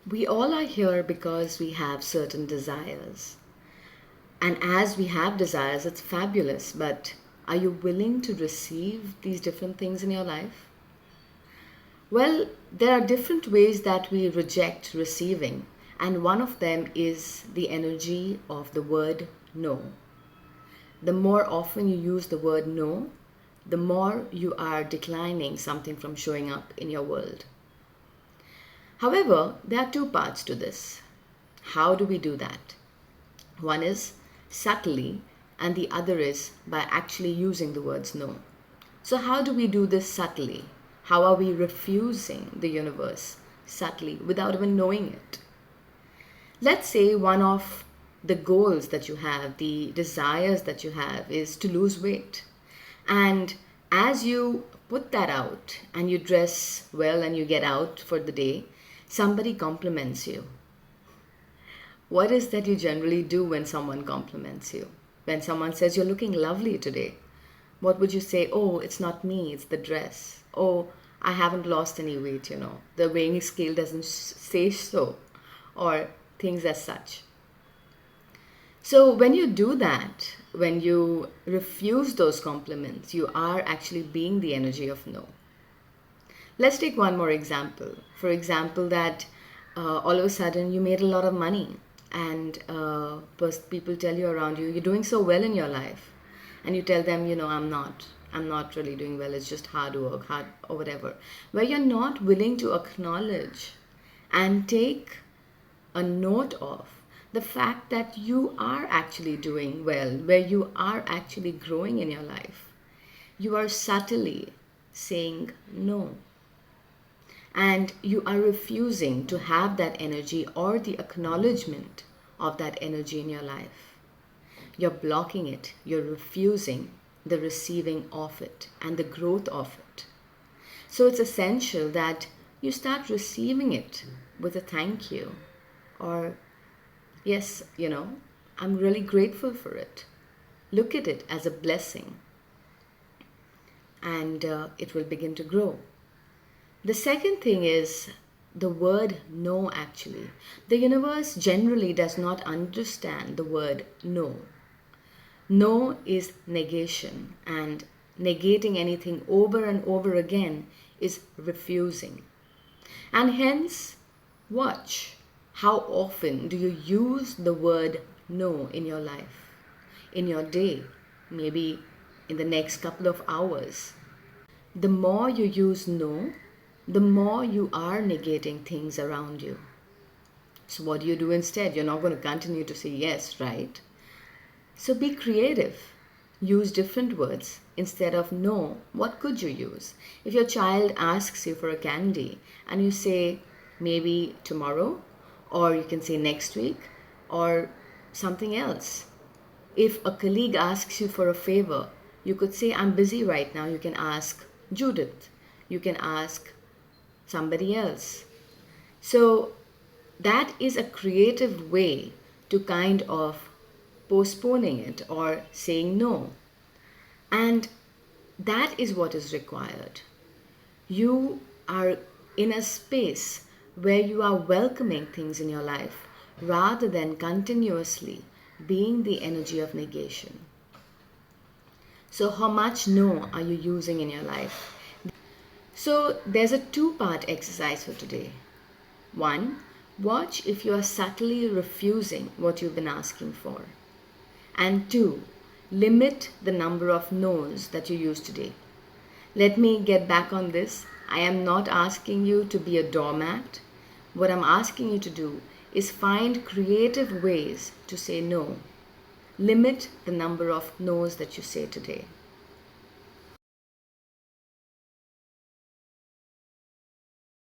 We all are here because we have certain desires. And as we have desires, it's fabulous. But are you willing to receive these different things in your life? Well, there are different ways that we reject receiving. And one of them is the energy of the word no. The more often you use the word no, the more you are declining something from showing up in your world. However, there are two parts to this. How do we do that? One is subtly, and the other is by actually using the words no. So, how do we do this subtly? How are we refusing the universe subtly without even knowing it? Let's say one of the goals that you have, the desires that you have, is to lose weight. And as you put that out and you dress well and you get out for the day, somebody compliments you. What is that you generally do when someone compliments you? When someone says, "You're looking lovely today," what would you say? "Oh, it's not me, it's the dress." "Oh, I haven't lost any weight, The weighing scale doesn't say so," or things as such. So when you do that, when you refuse those compliments, you are actually being the energy of no. Let's take one more example. For example, that all of a sudden you made a lot of money and people tell you around you, "You're doing so well in your life." And you tell them, "I'm not. I'm not really doing well. It's just hard work, hard or whatever." Where you're not willing to acknowledge and take a note of the fact that you are actually doing well, where you are actually growing in your life. You are subtly saying no. And you are refusing to have that energy or the acknowledgement of that energy in your life. You're blocking it. You're refusing the receiving of it and the growth of it. So it's essential that you start receiving it with a thank you, or yes, I'm really grateful for it. Look at it as a blessing, and it will begin to grow. The second thing is the word no, actually. The universe generally does not understand the word no. No is negation, and negating anything over and over again is refusing. And hence, watch how often do you use the word no in your life, in your day, maybe in the next couple of hours. The more you use no, the more you are negating things around you. So what do you do instead? You're not going to continue to say yes, right? So be creative. Use different words. Instead of no, what could you use? If your child asks you for a candy and you say maybe tomorrow, or you can say next week, or something else. If a colleague asks you for a favor, you could say, "I'm busy right now." You can ask Judith. You can ask somebody else. So that is a creative way to kind of postponing it or saying no. And that is what is required. You are in a space where you are welcoming things in your life rather than continuously being the energy of negation. So how much no are you using in your life? So there's a two-part exercise for today. One, watch if you are subtly refusing what you've been asking for. And two, limit the number of no's that you use today. Let me get back on this. I am not asking you to be a doormat. What I'm asking you to do is find creative ways to say no. Limit the number of no's that you say today.